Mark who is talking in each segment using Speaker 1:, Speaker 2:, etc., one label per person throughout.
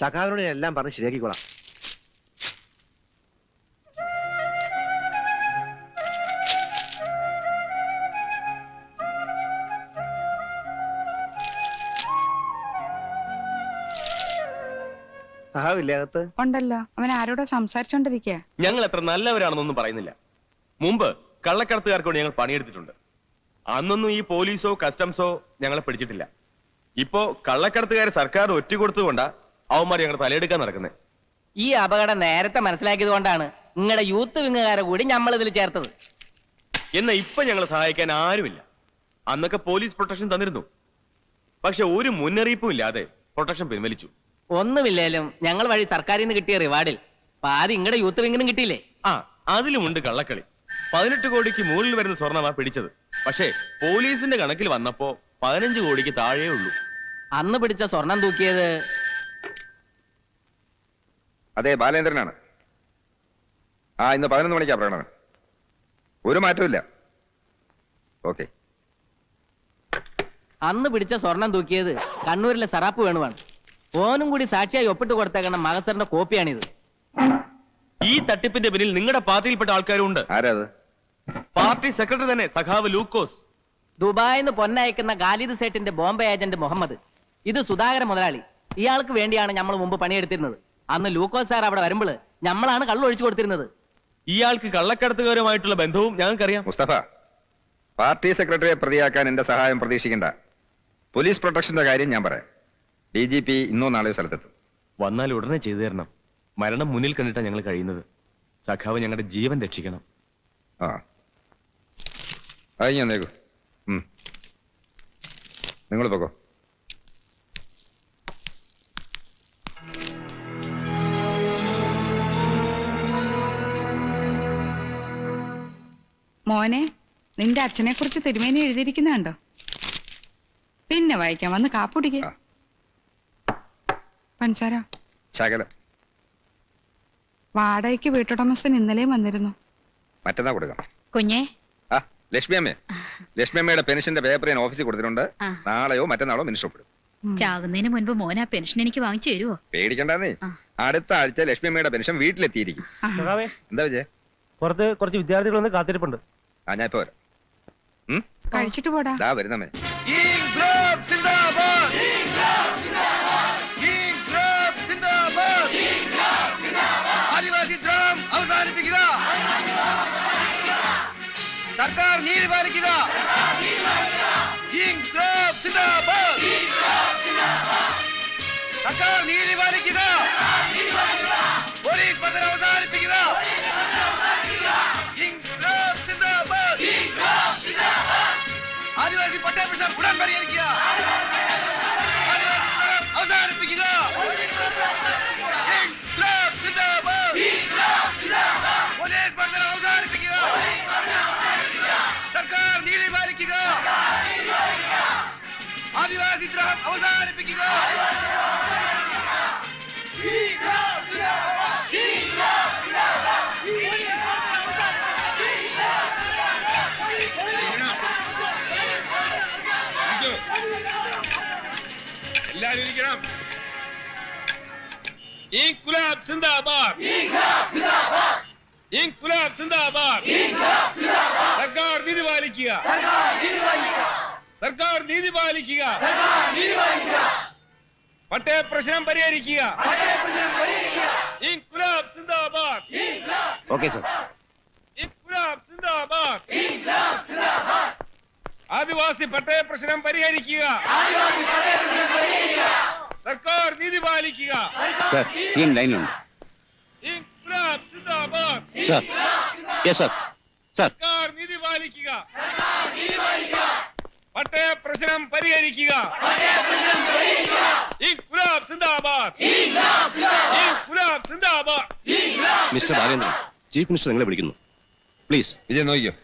Speaker 1: സഖാവിനോട് ഞാൻ എല്ലാം പറഞ്ഞ് ശരിയാക്കിക്കോളാം. സഖാവില്ലേ അകത്ത്?
Speaker 2: ഉണ്ടല്ലോ, അവൻ ആരോടോ സംസാരിച്ചോണ്ടിരിക്കുക.
Speaker 3: ഞങ്ങൾ എത്ര നല്ലവരാണെന്നൊന്നും പറയുന്നില്ല. മുമ്പ് കള്ളക്കടത്തുകാർക്ക് വേണ്ടി ഞങ്ങൾ പണിയെടുത്തിട്ടുണ്ട്. അന്നൊന്നും ഈ പോലീസോ കസ്റ്റംസോ ഞങ്ങളെ പിടിച്ചിട്ടില്ല. ഇപ്പോ കള്ളക്കടത്തുകാരെ സർക്കാർ ഒറ്റ കൊടുത്തുകൊണ്ടാ അവന്മാർ ഞങ്ങൾ തലയെടുക്കാൻ നടക്കുന്നത്.
Speaker 4: ഈ അപകടം നേരത്തെ മനസ്സിലാക്കിയത് കൊണ്ടാണ് നിങ്ങളുടെ യൂത്ത് വിങ്ങുകാരെ കൂടി നമ്മൾ ഇതിൽ ചേർത്തത്.
Speaker 3: എന്നാ ഇപ്പൊ ഞങ്ങളെ സഹായിക്കാൻ ആരുമില്ല. അന്നൊക്കെ പോലീസ് പ്രൊട്ടക്ഷൻ തന്നിരുന്നു. പക്ഷെ ഒരു മുന്നറിയിപ്പും ഇല്ലാതെ പ്രൊട്ടക്ഷൻ പിൻവലിച്ചു.
Speaker 4: ഒന്നുമില്ലേലും ഞങ്ങൾ വഴി സർക്കാരിൽ നിന്ന് കിട്ടിയ റിവാർഡിൽ പാതി നിങ്ങളുടെ യൂത്ത് വിങ്ങിനും കിട്ടിയില്ലേ?
Speaker 3: ആ, അതിലുമുണ്ട് കള്ളക്കളി. 18 കോടിക്ക് മുകളിൽ വരുന്ന സ്വർണമാ പിടിച്ചത്. പക്ഷേ പോലീസിന്റെ കണക്കിൽ വന്നപ്പോ 15 കോടിക്ക് താഴെ ഉള്ളൂ.
Speaker 4: അന്ന് പിടിച്ച സ്വർണം തൂക്കിയത്
Speaker 5: അതെ, ബാലേന്ദ്രനാണ്. ഇന്ന് 11 മണിക്കാ പ്രകടനം. ഒരു മാറ്റമില്ല. ഓക്കെ.
Speaker 4: അന്ന് പിടിച്ച സ്വർണം തൂക്കിയത് കണ്ണൂരിലെ സറാപ്പ് വേണുവാണ്. ഓനും കൂടി സാക്ഷിയായി ഒപ്പിട്ട് കൊടുത്തേക്കണം മഹസറിന്റെ കോപ്പിയാണിത്.
Speaker 3: ഈ തട്ടിപ്പിന്റെ പിന്നിൽ നിങ്ങളുടെ പാർട്ടിയിൽപ്പെട്ട ആൾക്കാരും ഉണ്ട്.
Speaker 5: ആരാത്?
Speaker 3: പാർട്ടി സെക്രട്ടറി തന്നെ, സഖാവ് ലൂക്കോസ്.
Speaker 4: ദുബായിന്ന് പൊന്നയക്കുന്ന ഖാലിദ് സേട്ടിന്റെ ബോംബെ ഏജന്റ് മുഹമ്മദ്. ഇത് സുധാകര മുതലാളി. ഇയാൾക്ക് വേണ്ടിയാണ് നമ്മൾ മുമ്പ് പണിയെടുത്തിരുന്നത്. അന്ന് ലൂക്കോസ് സാർ അവിടെ വരുമ്പോൾ നമ്മളാണ് കള്ളു ഒഴിച്ചു കൊടുത്തിരുന്നത്.
Speaker 3: ഇയാൾക്ക് കള്ളക്കടത്തുകാരുമായിട്ടുള്ള ബന്ധവും ഞങ്ങൾക്കറിയാം.
Speaker 5: മുസ്തഫ, പാർട്ടി സെക്രട്ടറിയെ പ്രതിയാക്കാൻ എന്റെ സഹായം പ്രതീക്ഷിക്കണ്ട. പോലീസ് പ്രൊട്ടക്ഷന്റെ കാര്യം ഞാൻ പറയാം. DGP ഇന്നോ നാളെയോ സ്ഥലത്തെത്തും.
Speaker 3: വന്നാൽ ഉടനെ ചെയ്തു തരണം. മരണം മുന്നിൽ കണ്ടിട്ടാണ് ഞങ്ങൾ കഴിയുന്നത്. സഖാവ് ഞങ്ങളുടെ ജീവൻ രക്ഷിക്കണം.
Speaker 5: അത് ഞാൻ നേക്കൂ. നിങ്ങൾ പോകോ.
Speaker 2: മോനെ, നിന്റെ അച്ഛനെ കുറിച്ച് തിരുമേനി എഴുതിയിരിക്കുന്നുണ്ടോ? പിന്നെ വായിക്കാം. വന്ന് കാപ്പുടിക്ക. പഞ്ചാര
Speaker 5: ശകലം.
Speaker 2: വാടകയ്ക്ക് വീട്ടുടമസ്ഥൻ ഇന്നലെയും വന്നിരുന്നു.
Speaker 5: മറ്റന്നാ കൊടുക്കാം.
Speaker 6: കുഞ്ഞേ,
Speaker 5: ലക്ഷ്മി അമ്മേ, ലക്ഷ്മി അമ്മയുടെ പെൻഷന്റെ പേപ്പർ ഞാൻ ഓഫീസിൽ കൊടുത്തിട്ടുണ്ട്. നാളെയോ മറ്റന്നാളോ മിനിസ്റ്റർ ഒപ്പിടും.
Speaker 6: ചാകുന്നതിന് മുൻപ് മോൻ ആ പെൻഷൻ എനിക്ക് വാങ്ങിച്ചു തരുമോ?
Speaker 5: പേടിക്കണ്ടെന്നേ. അടുത്ത ആഴ്ച ലക്ഷ്മി അമ്മയുടെ പെൻഷൻ വീട്ടിലെത്തിയിരിക്കും. എന്താ വിജയ?
Speaker 7: പുറത്ത് കുറച്ച് വിദ്യാർത്ഥികൾ വന്ന് കാത്തിരിപ്പുണ്ട്.
Speaker 5: ഞാൻ ഇപ്പൊ വരാം.
Speaker 2: കഴിച്ചിട്ട് പോടാ.
Speaker 5: വരുന്നമ്മേ.
Speaker 8: ആദിവാസി ദ്രോഹം അവസാനിപ്പിക്കുക. സർക്കാർ നീതി പാലിക്കുക. സർക്കാർ നീതി പാലിക്കുക. പോലീസ് പദ്ധതി അവസാനിപ്പിക്കുക. ആദിവാസി പട്ടയ പ്രശ്നം ഉടൻ പരിഹരിക്കുക. അവസാനിപ്പിക്കുക. പോലീസ് പദ്ധതി അവസാനിപ്പിക്കുക. സർക്കാർ നീതി പാലിക്കുക. ആദിവാസി ദ്രോഹം അവസാനിപ്പിക്കുക.
Speaker 5: എല്ലാരും ഇരിക്കണം. ഇൻക്ലാബ് സിന്ദാബാദ്. ഇൻക്ലാബ് സിന്ദാബാദ്. സർക്കാർ നീതി പാലിക്കുക. സർക്കാർ നീതി പാലിക്കുക. പട്ടയ പ്രശ്നം പരിഹരിക്കുക. ഇൻക്ലാബ് സിന്ദാബാദ്.
Speaker 1: Okay sir.
Speaker 5: ഇൻക്ലാബ് സിന്ദാബാദ്. ആദിവാസി പട്ടയ പ്രശ്നം പരിഹരിക്കുക. സർക്കാർ നീതി പാലിക്കുക.
Speaker 1: സർ, സിഎം ലൈനിലുണ്ട്.
Speaker 5: ഇൻക്ലാബ് സിന്ദാബാദ്.
Speaker 1: സർ. Yes sir. സർ.
Speaker 5: സർക്കാർ നീതി പാലിക്കുക. പട്ടയ പ്രശ്നം പരിഹരിക്കുക. ഇൻക്ലാബ് സിന്ദാബാദ്. ഇൻക്ലാബ് സിന്ദാബാദ്.
Speaker 1: മിസ്റ്റർ ബാലേന്ദ്രൻ, ചീഫ് മിനിസ്റ്റർ നിങ്ങളെ വിളിക്കുന്നു. പ്ലീസ്.
Speaker 5: വിജയ് നോക്കിയോ.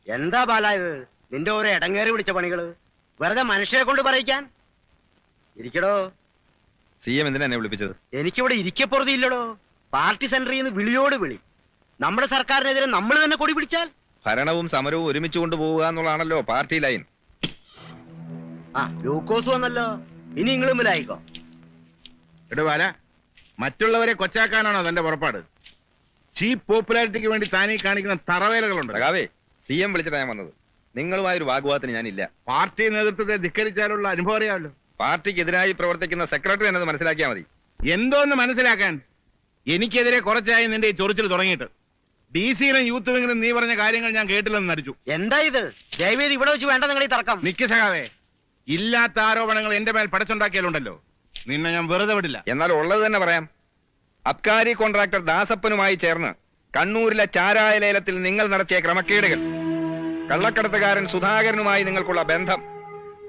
Speaker 1: എന്താ ബാല ഇത്? നിന്റെ ഓരോ ഇടങ്ങേറി പിടിച്ച പണികള് വെറുതെ മനുഷ്യരെ കൊണ്ട് പറയിക്കാൻ. ഇരിക്കടോ.
Speaker 5: CM എന്തിനാ എന്നെ വിളിപ്പിച്ചത്?
Speaker 1: എനിക്കിവിടെ ഇരിക്കപ്പുറതില്ലടോ. പാർട്ടി സെന്ററിൽ നിന്ന് വിളിയോട് വിളി. നമ്മുടെ സർക്കാരിനെതിരെ നമ്മൾ തന്നെ കൊടി പിടിച്ചാൽ
Speaker 5: ഭരണവും സമരവും ഒരുമിച്ച് കൊണ്ടുപോവുക എന്നുള്ളതാണല്ലോ പാർട്ടി ലൈൻ.
Speaker 1: ആ ലൂക്കോസ് വന്നല്ലോ, ഇനി നിങ്ങളും മുലായിക്കോ.
Speaker 9: എടുവാല മറ്റുള്ളവരെ കൊച്ചാക്കാനാണോ തന്റെ പുറപ്പാട്? ചീപ്പ് പോപ്പുലാരിറ്റിക്ക് വേണ്ടി താനീ കാണിക്കുന്ന തറവേലകളുണ്ട്.
Speaker 5: സഖാവേ, CM വിളിച്ചിട്ടാ ഞാൻ വന്നത്. നിങ്ങളുമായൊരു വാഗ്വാദത്തിന് ഞാനില്ല.
Speaker 9: പാർട്ടി നേതൃത്വത്തെ ധിക്കരിച്ചാലുള്ള അനുഭവം അറിയാമല്ലോ.
Speaker 5: പാർട്ടിക്കെതിരായി പ്രവർത്തിക്കുന്ന സെക്രട്ടറി എന്നത് മനസ്സിലാക്കിയാൽ മതി.
Speaker 9: എന്തോന്ന് മനസ്സിലാക്കാൻ? എനിക്കെതിരെ കുറച്ചായി നിന്റെ ഈ ചൊറിച്ചിൽ തുടങ്ങിയിട്ട്. DC-യിലും യൂത്ത് വിങ്ങിലും നീ പറഞ്ഞ കാര്യങ്ങൾ ഞാൻ കേട്ടില്ലെന്ന് നടിച്ചു.
Speaker 1: എന്താ ഇത്? ദയവേദി ഇവിടെ വെച്ച് വേണ്ട നിങ്ങളുടെ ഈ തർക്കം.
Speaker 9: നിക്ക് സഖാവേ, ഇല്ലാത്ത ആരോപണങ്ങൾ എന്റെ മേൽ പടച്ചുണ്ടാക്കിയാലുണ്ടല്ലോ, നിന്നെ ഞാൻ വെറുതെ വിടില്ല.
Speaker 5: എന്നാൽ ഉള്ളത് തന്നെ പറയാം. അബ്കാരി കോൺട്രാക്ടർ ദാസപ്പനുമായി ചേർന്ന് കണ്ണൂരിലെ ചാരായ ലേലത്തിൽ നിങ്ങൾ നടത്തിയ ക്രമക്കേടുകൾ, കള്ളക്കടത്തുകാരൻ സുധാകരനുമായി നിങ്ങൾക്കുള്ള ബന്ധം,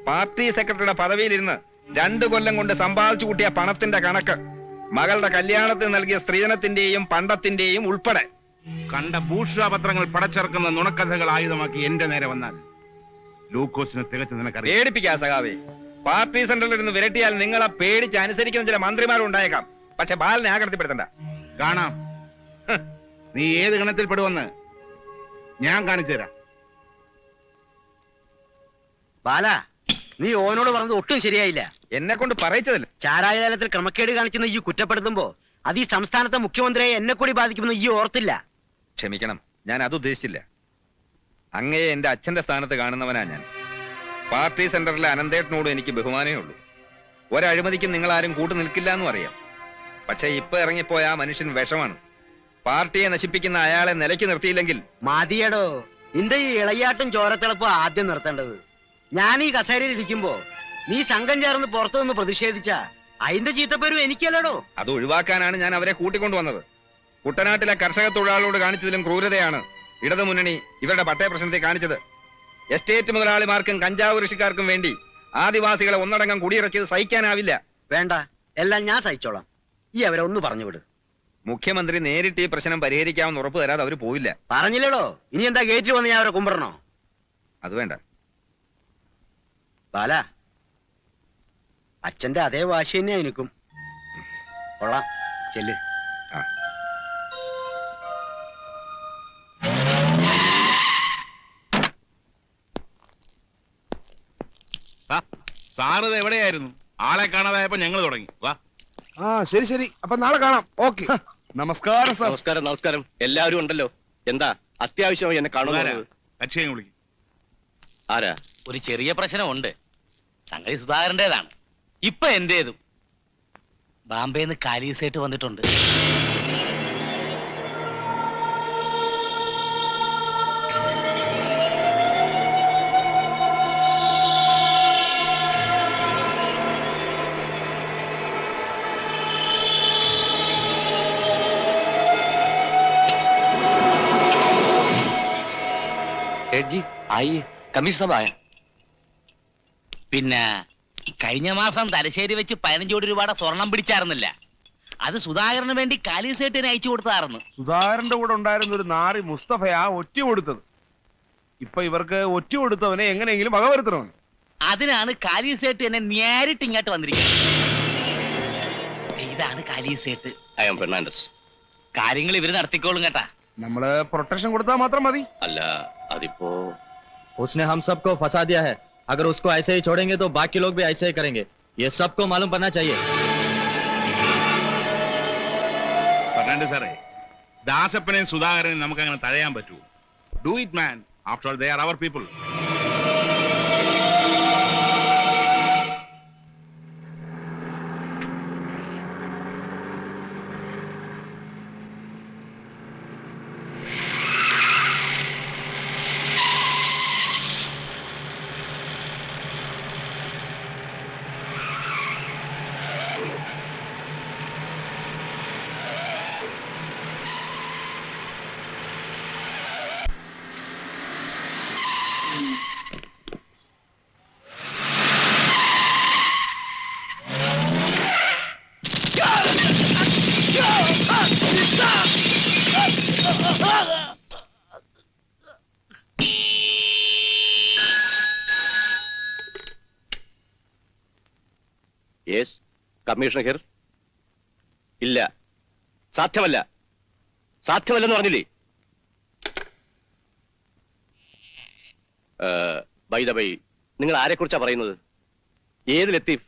Speaker 5: പാർട്ടി സെക്രട്ടറിയുടെ പദവിയിലിരുന്ന് 2 കൊല്ലം കൊണ്ട് സമ്പാദിച്ചു കൂട്ടിയ പണത്തിന്റെ കണക്ക്, മകളുടെ കല്യാണത്തിന് നൽകിയ സ്ത്രീധനത്തിന്റെയും പണ്ടത്തിന്റെയും ഉൾപ്പെടെ
Speaker 9: കണ്ട ബൂർഷ്വാ പത്രങ്ങൾ പടച്ചിറക്കുന്ന നുണക്കഥകൾ ആയുധമാക്കി എന്റെ നേരെ വന്നാൽ ലൂക്കോസിനെ തികച്ച് നിനക്കറിയാം.
Speaker 5: പേടിപ്പിക്കാ സഖാവേ. പാർട്ടി സെന്ററിൽ ഇരുന്ന് വിരട്ടിയാൽ നിങ്ങളെ പേടിച്ച് അനുസരിക്കുന്ന ചില മന്ത്രിമാരും ഉണ്ടായേക്കാം. പക്ഷെ ബാലനെ ആകൃതിപ്പെടുത്തണ്ട.
Speaker 9: കാണാം നീ ഏത് ഗണത്തിൽ പെടുവെന്ന് ഞാൻ കാണിച്ചു തരാം.
Speaker 1: ബാല, നീ ഓനോട് പറഞ്ഞത് ഒട്ടും ശരിയായില്ല.
Speaker 5: എന്നെ കൊണ്ട് പറയിച്ചതല്ല.
Speaker 1: ചാരായ ലേലത്തിൽ ക്രമക്കേട് കാണിച്ചെന്ന് ഈ കുറ്റപ്പെടുത്തുമ്പോ അത് ഈ സംസ്ഥാനത്തെ മുഖ്യമന്ത്രിയെ എന്നെ കൂടി ബാധിക്കുമെന്ന് ഈ ഓർത്തില്ല.
Speaker 5: ക്ഷമിക്കണം, ഞാൻ അത് ഉദ്ദേശിച്ചില്ല. അങ്ങയെ എന്റെ അച്ഛന്റെ സ്ഥാനത്ത് കാണുന്നവനാ ഞാൻ. പാർട്ടി സെന്ററിലെ അനന്തേട്ടനോടും എനിക്ക് ബഹുമാനമേ ഉള്ളൂ. ഒരഴിമതിക്കും നിങ്ങൾ ആരും കൂട്ടു നിൽക്കില്ല എന്നും അറിയാം. പക്ഷെ ഇപ്പൊ ഇറങ്ങിപ്പോയ ആ മനുഷ്യൻ വിഷമാണ്. പാർട്ടിയെ നശിപ്പിക്കുന്ന അയാളെ നിലയ്ക്ക് നിർത്തിയില്ലെങ്കിൽ
Speaker 1: മതിയടോ, നിന്റെ ഈ ഇളയാട്ടും ചോരത്തിളപ്പും ആദ്യം നിർത്തേണ്ടത്. ഞാൻ ഈ കസേരയിൽ ഇരിക്കുമ്പോ നീ സംഘം ചേർന്ന് പുറത്തു നിന്ന് പ്രതിഷേധിച്ച അതിന്റെ ചീത്തപ്പേരും എനിക്കല്ലടോ.
Speaker 5: അത് ഒഴിവാക്കാനാണ് ഞാൻ അവരെ കൂട്ടിക്കൊണ്ടുവന്നത്. കുട്ടനാട്ടിലെ കർഷക തൊഴിലാളികളോട് കാണിച്ചതിലും ക്രൂരതയാണ് ഇടതുമുന്നണി ഇവരുടെ പട്ടയ പ്രശ്നത്തെ കാണിച്ചത്. എസ്റ്റേറ്റ് മുതലാളിമാർക്കും കഞ്ചാവ് കൃഷിക്കാർക്കും വേണ്ടി ആദിവാസികളെ ഒന്നടങ്കം കുടിയിറക്കിയത് സഹിക്കാനാവില്ല.
Speaker 1: വേണ്ട, എല്ലാം ഞാൻ സഹിച്ചോളാം. ഈ അവരെ ഒന്ന് പറഞ്ഞുവിട്.
Speaker 5: മുഖ്യമന്ത്രി നേരിട്ട് ഈ പ്രശ്നം പരിഹരിക്കാമെന്ന് ഉറപ്പ് തരാതെ അവർ പോയില്ല.
Speaker 1: പറഞ്ഞില്ലടോ, ഇനി എന്താ ഗേറ്റിൽ വന്ന് ഞാൻ അവരെ കുമ്പിടണോ?
Speaker 5: അത് വേണ്ട.
Speaker 1: ബാല, അച്ഛന്റെ അതേ വാശി തന്നെയാ എനിക്കും. കൊള്ളാം, ചെല്ല്.
Speaker 5: ആ.
Speaker 9: സാറ് ഇത് എവിടെയായിരുന്നു? ആളെ കാണാതായപ്പോ ഞങ്ങൾ തുടങ്ങി. വാ.
Speaker 8: ആ ശരി ശരി, അപ്പൊ നാളെ കാണാം. ഓക്കെ. നമസ്കാരം സാർ.
Speaker 3: നമസ്കാരം. നമസ്കാരം. എല്ലാവരും ഉണ്ടല്ലോ. എന്താ അത്യാവശ്യമായി എന്നെ കാണുന്നത്?
Speaker 9: കക്ഷിയെ വിളിക്കും.
Speaker 3: ആരാ?
Speaker 4: ഒരു ചെറിയ പ്രശ്നമുണ്ട്. സംഗതി സുധാകരന്റേതാണ്. ഇപ്പൊ എന്റേതും. ബാംബെന്ന് കാലീസേട്ട് വന്നിട്ടുണ്ട്. പിന്നെ കഴിഞ്ഞ മാസം തലശ്ശേരി വെച്ച് 15 കോടി രൂപയുടെ സ്വർണം പിടിച്ചായിരുന്നില്ല. അത് സുധാകരന് വേണ്ടി കാലീസേട്ടിനെ അയച്ചു കൊടുത്തായിരുന്നു.
Speaker 8: സുധാകരന്റെ കൂടെ ഉണ്ടായിരുന്ന ഒരു നാറി മുസ്തഫയാ ഒറ്റ കൊടുത്തത്. ഇപ്പൊ ഇവർക്ക് ഒറ്റ കൊടുത്തവനെ എങ്ങനെയെങ്കിലും വകവരുത്തണം.
Speaker 4: അതിനാണ് കാലീസേട്ട് എന്നെ നേരിട്ട് ഇങ്ങോട്ട് വന്നിരിക്കുന്നത്. ഇതാണ് കാലീസേട്ട്.
Speaker 3: I am Fernandez.
Speaker 4: കാര്യങ്ങൾ ഇവര് നടത്തിക്കോളും കേട്ടാ.
Speaker 8: നമ്മള് പ്രൊട്ടക്ഷൻ കൊടുത്താൽ മാത്രം മതി.
Speaker 3: അല്ല, അതിപ്പോ
Speaker 10: उसने हम सबको फंसा दिया है. अगर उसको ऐसे ही छोड़ेंगे तो बाकी लोग भी ऐसे ही करेंगे. ये सबको मालूम पड़ना चाहिए.
Speaker 9: ഫെർണാണ്ടസ് സാറേ, ദാസപ്പനെയും സുധാകരനെയും നമുക്ക് അങ്ങനെ തഴയാൻ പറ്റൂ? Do it man. After all they are our people.
Speaker 3: Yes, commissioner here. ഇല്ല, സാധ്യമല്ല. സാധ്യമല്ലെന്ന് പറഞ്ഞില്ലേ?
Speaker 10: ബൈ ദ ബൈ, നിങ്ങൾ ആരെക്കുറിച്ചാ പറയുന്നത്? ഏത് ലത്തീഫ്?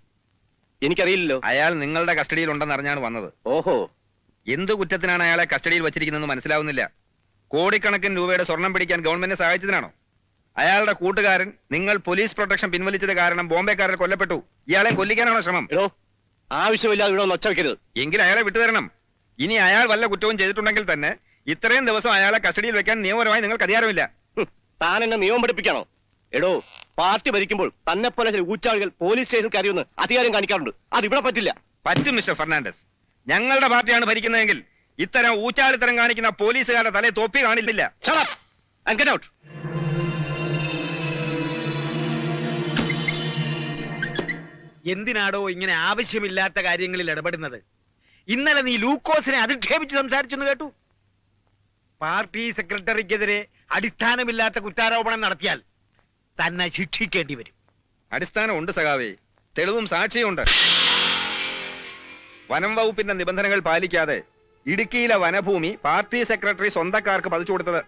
Speaker 10: എനിക്കറിയില്ലല്ലോ.
Speaker 5: അയാൾ നിങ്ങളുടെ കസ്റ്റഡിയിൽ ഉണ്ടെന്ന് അറിഞ്ഞാണ് വന്നത്.
Speaker 10: ഓഹോ,
Speaker 5: എന്ത് കുറ്റത്തിനാണ് അയാളെ കസ്റ്റഡിയിൽ വെച്ചിരിക്കുന്നതെന്ന് മനസ്സിലാവുന്നില്ല. കോടിക്കണക്കിന് രൂപയുടെ സ്വർണം പിടിക്കാൻ ഗവൺമെന്റിനെ സഹായിച്ചതിനാണോ? അയാളുടെ കൂട്ടുകാരൻ നിങ്ങൾ പോലീസ് പ്രൊട്ടക്ഷൻ പിൻവലിച്ചത് കാരണം ബോംബെക്കാരൻ കൊല്ലപ്പെട്ടു. ഇയാളെ കൊല്ലിക്കാനാണോ ശ്രമം?
Speaker 10: ആവശ്യമില്ലാതെ ഇവിടെ ഒച്ച വെക്കരുത്.
Speaker 5: എങ്കിൽ അയാളെ വിട്ടുതരണം. ഇനി അയാൾ വല്ല കുറ്റവും ചെയ്തിട്ടുണ്ടെങ്കിൽ തന്നെ ഇത്രയും ദിവസം അയാളെ കസ്റ്റഡിയിൽ വെക്കാൻ നിയമപരമായി നിങ്ങൾക്ക് അധികാരമില്ല.
Speaker 10: താൻ എന്നെ നിയമം പഠിപ്പിക്കാണോ? എടോ, പാർട്ടി ഭരിക്കുമ്പോൾ തന്നെ പോലെ ചില ഊച്ചാളുകൾ പോലീസ് സ്റ്റേഷനിൽ കയറിയൊന്ന് അധികാരം കാണിക്കാറുണ്ട്. അത് ഇവിടെ പറ്റില്ല.
Speaker 5: പറ്റും മിസ്റ്റർ ഫെർണാണ്ടസ്. ഞങ്ങളുടെ പാർട്ടിയാണ് ഭരിക്കുന്നതെങ്കിൽ ഇത്തരം ഊച്ചാളിത്തരം കാണിക്കുന്ന പോലീസുകാരുടെ തലയെ തൊപ്പി കാണില്ല.
Speaker 10: Shut up and get out.
Speaker 1: എന്തിനാടോ ഇങ്ങനെ ആവശ്യമില്ലാത്ത കാര്യങ്ങളിൽ ഇടപെടുന്നത്? ഇന്നലെ നീ ലൂക്കോസിനെ അധിക്ഷേപിച്ച് സംസാരിച്ചെന്ന് കേട്ടു. പാർട്ടി സെക്രട്ടറിക്കെതിരെ അടിസ്ഥാനമില്ലാത്ത കുറ്റാരോപണം നടത്തിയാൽ തന്നെ ശിക്ഷിക്കേണ്ടി വരും.
Speaker 5: അടിസ്ഥാനമുണ്ട് സഖാവേ, തെളിവും സാക്ഷിയുമുണ്ട്. വനം വകുപ്പിന്റെ നിബന്ധനകൾ പാലിക്കാതെ ഇടുക്കിയിലെ വനഭൂമി പാർട്ടി സെക്രട്ടറി സ്വന്തക്കാർക്ക് പതിച്ചു കൊടുത്തത്.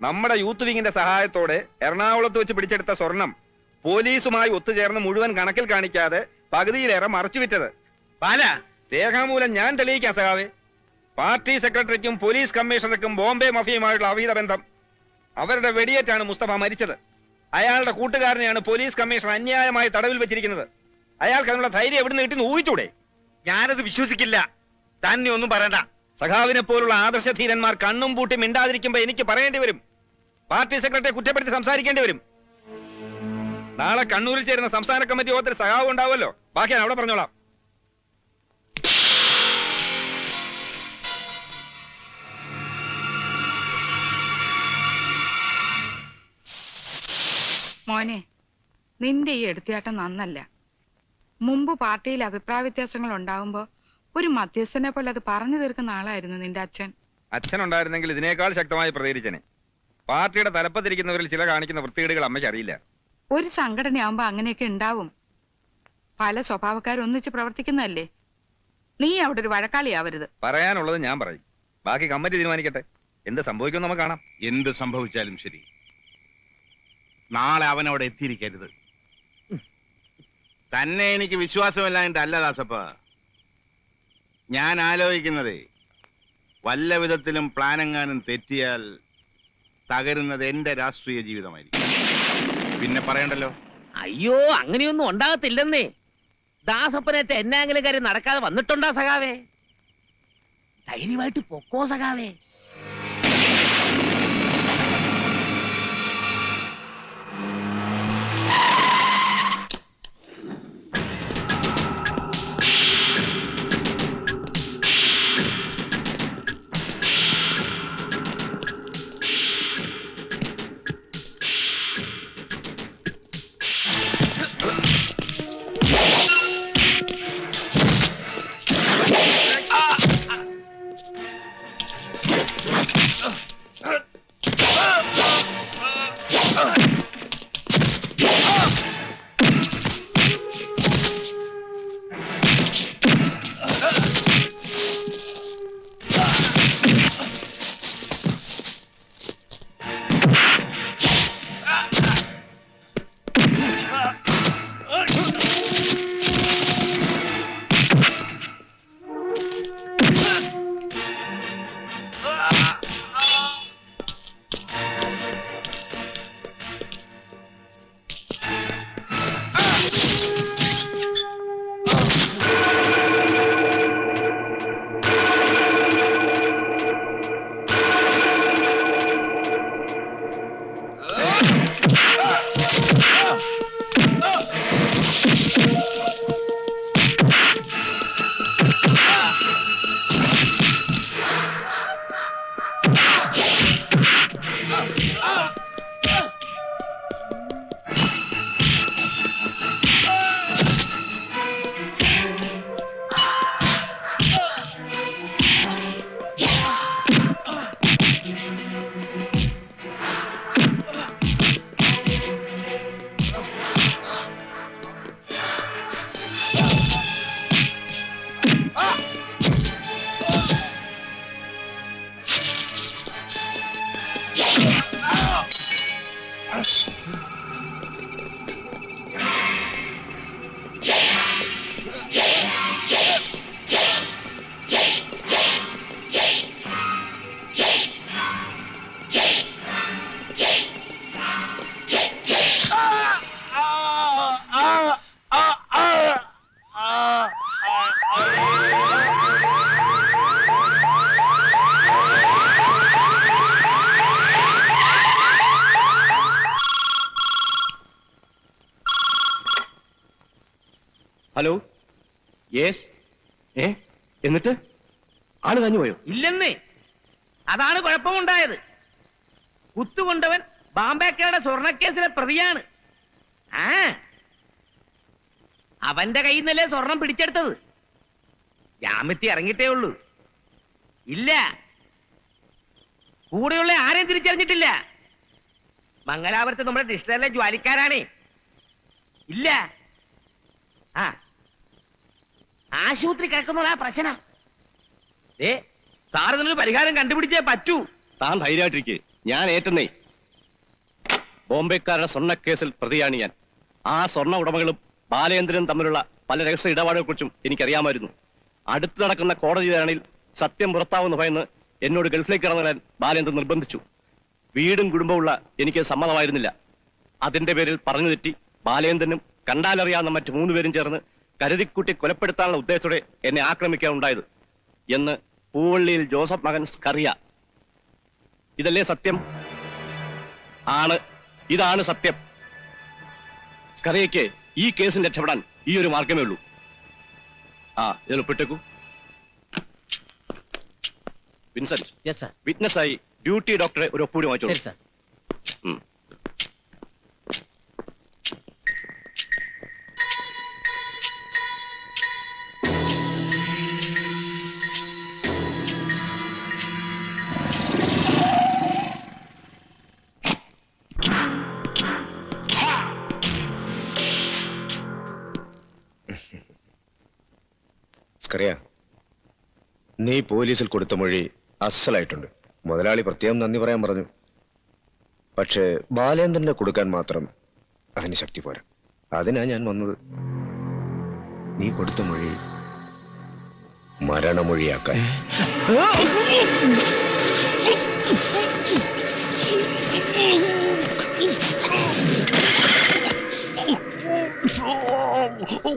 Speaker 5: നമ്മുടെ യൂത്ത് വിങ്ങിന്റെ സഹായത്തോടെ എറണാകുളത്ത് വെച്ച് പിടിച്ചെടുത്ത സ്വർണം പോലീസുമായി ഒത്തുചേർന്ന് മുഴുവൻ കണക്കിൽ കാണിക്കാതെ പകുതിയിലേറെ മറച്ചു വിറ്റത്. രേഖാമൂലം ഞാൻ തെളിയിക്കാം സഖാവേ. പാർട്ടി സെക്രട്ടറിക്കും പോലീസ് കമ്മീഷണർക്കും ബോംബെ മഫിയുമായുള്ള അവിഹിത ബന്ധം. അവരുടെ വെടിയേറ്റാണ് മുസ്തഫ മരിച്ചത്. അയാളുടെ കൂട്ടുകാരനെയാണ് പോലീസ് കമ്മീഷണർ അന്യായമായി തടവിൽ വെച്ചിരിക്കുന്നത്. അയാൾക്ക് അതിനുള്ള ധൈര്യം എവിടുന്ന് കിട്ടി ഊഹിച്ചൂടെ?
Speaker 1: ഞാനത് വിശ്വസിക്കില്ല. തന്നെ ഒന്നും പറയണ്ട.
Speaker 5: സഖാവിനെ പോലുള്ള ആദർശധീരന്മാർ കണ്ണും പൂട്ടി മിണ്ടാതിരിക്കുമ്പോ എനിക്ക് പറയേണ്ടി വരും. പാർട്ടി സെക്രട്ടറിയെ കുറ്റപ്പെടുത്തി സംസാരിക്കേണ്ടി വരും. നാളെ കണ്ണൂരിൽ ചേരുന്ന സംസ്ഥാന കമ്മിറ്റി യോഗത്തിൽ സഖാവ് ഉണ്ടാവുമല്ലോ. ബാക്കി ഞാൻ അവിടെ പറഞ്ഞോളാം.
Speaker 2: മോനെ, നിന്റെ ഈ എടുത്തിയാട്ടം നന്നല്ല. മുമ്പ് പാർട്ടിയിൽ അഭിപ്രായ വ്യത്യാസങ്ങൾ ഉണ്ടാവുമ്പോ ഒരു മധ്യസ്ഥനെ പോലെ അത് പറഞ്ഞു തീർക്കുന്ന ആളായിരുന്നു നിന്റെ അച്ഛൻ.
Speaker 5: അച്ഛൻ ഉണ്ടായിരുന്നെങ്കിൽ ഇതിനേക്കാൾ ശക്തമായി പ്രതികരിച്ചനെ. പാർട്ടിയുടെ തലപ്പത്തിരിക്കുന്നവരിൽ ചില കാണിക്കുന്ന വൃത്തികേടുകൾ അമ്മയ്ക്ക് അറിയില്ല.
Speaker 2: ഒരു സംഘടനയാവുമ്പോ അങ്ങനെയൊക്കെ ഉണ്ടാവും. പല സ്വഭാവക്കാരൊന്നിച്ച് പ്രവർത്തിക്കുന്നതല്ലേ. നീ അവിടെ ഒരു വഴക്കാളിയാവരുത്.
Speaker 5: പറയാനുള്ളത് ഞാൻ പറയും. ബാക്കി കമ്മിറ്റി തീരുമാനിക്കട്ടെ. എന്ത് സംഭവിക്കും നമുക്ക് കാണാം.
Speaker 9: എന്ത് സംഭവിച്ചാലും ശരി, നാളെ അവൻ അവിടെ എത്തിയിരിക്കരുത്. തന്നെ എനിക്ക് വിശ്വാസമില്ലായിട്ടല്ല ദാസപ്പ. ഞാൻ ആലോചിക്കുന്നത് വല്ല വിധത്തിലും പ്ലാനെങ്ങാനും തെറ്റിയാൽ തകരുന്നത് എന്റെ രാഷ്ട്രീയ ജീവിതമായിരിക്കും. പിന്നെ പറയണ്ടല്ലോ.
Speaker 4: അയ്യോ, അങ്ങനെയൊന്നും ഉണ്ടാകത്തില്ലെന്നേ. ദാസപ്പനേറ്റ എന്നാങ്കിലും കാര്യം നടക്കാതെ വന്നിട്ടുണ്ടാ സഖാവേ? ധൈര്യമായിട്ട് പൊക്കോ സഖാവേ.
Speaker 10: ഹലോ യെസ് എന്നിട്ട് ആള് കഴിഞ്ഞു പോയോ?
Speaker 4: ഇല്ലെന്നേ, അതാണ് കുഴപ്പമുണ്ടായത്. കുത്തുകൊണ്ടവൻ ബാംബേക്കയുടെ സ്വർണക്കേസിലെ പ്രതിയാണ്. ആ, അവന്റെ കയ്യിൽ നിന്നല്ലേ സ്വർണം പിടിച്ചെടുത്തത്. ജാമ്യത്തിൽ ഇറങ്ങിയിട്ടേ ഉള്ളൂ. ഇല്ല, കൂടെയുള്ള ആരെയും തിരിച്ചറിഞ്ഞിട്ടില്ല. മംഗലാപുരത്ത് നമ്മുടെ ഡിസ്ട്രിക്റ്റിലെ ജ്വാലിക്കാരാണേ. ഇല്ല, ആ ആശുപത്രി കിടക്കുന്ന പ്രശ്നം. സാറ് ഇതിനൊരു പരിഹാരം കണ്ടുപിടിച്ചേ പറ്റൂ.
Speaker 10: താൻ ധൈര്യമായിട്ടിരിക്കെ, ഞാൻ ഏറ്റെന്നേ. ബോംബെക്കാരുടെ സ്വർണ്ണക്കേസിൽ പ്രതിയാണ് ഞാൻ. ആ സ്വർണ്ണ ഉടമകളും ബാലേന്ദ്രനും തമ്മിലുള്ള പല രഹസ്യ ഇടപാടുകളെ കുറിച്ചും എനിക്കറിയാമായിരുന്നു. അടുത്ത് നടക്കുന്ന കോടതി ധാരണയിൽ സത്യം പുറത്താവുന്ന ഭയന്ന് എന്നോട് ഗൾഫിലേക്ക് ഇറങ്ങാൻ ബാലേന്ദ്രൻ നിർബന്ധിച്ചു. വീടും കുടുംബമുള്ള എനിക്ക് സമ്മതമായിരുന്നില്ല. അതിന്റെ പേരിൽ പറഞ്ഞു തെറ്റി ബാലേന്ദ്രനും കണ്ടാലറിയാവുന്ന മറ്റു 3 പേരും ചേർന്ന് കരുതിക്കുട്ടി കൊലപ്പെടുത്താനുള്ള ഉദ്ദേശത്തോടെ എന്നെ ആക്രമിക്കാനുണ്ടായത് എന്ന് പൂവള്ളിയിൽ ജോസഫ് മകൻ സ്കറിയ. ഇതല്ലേ സത്യം? ആണ്, ഇതാണ് സത്യം. സ്കറിയയ്ക്ക് ഈ കേസിൽ രക്ഷപ്പെടാൻ ഈ ഒരു മാർഗമേ ഉള്ളൂ. ആ, ഇതിൽ ഒപ്പിട്ടേക്കൂ. വിൻസെന്റ്, വിറ്റ്നസ്സായി ഡ്യൂട്ടി ഡോക്ടറെ ഒരു ഒപ്പൂടി വാങ്ങിച്ചോളൂ.
Speaker 5: നീ പോലീസിൽ കൊടുത്ത മൊഴി അസലായിട്ടുണ്ട്. മുതലാളി പ്രത്യേകം നന്ദി പറയാൻ പറഞ്ഞു. പക്ഷേ ബാലേന്ദ്രനെ കൊടുക്കാൻ മാത്രം അതിന് ശക്തി പോരാ. അതിനാ ഞാൻ വന്നത്. നീ കൊടുത്ത മൊഴി മരണമൊഴിയാക്കാൻ.
Speaker 10: Oh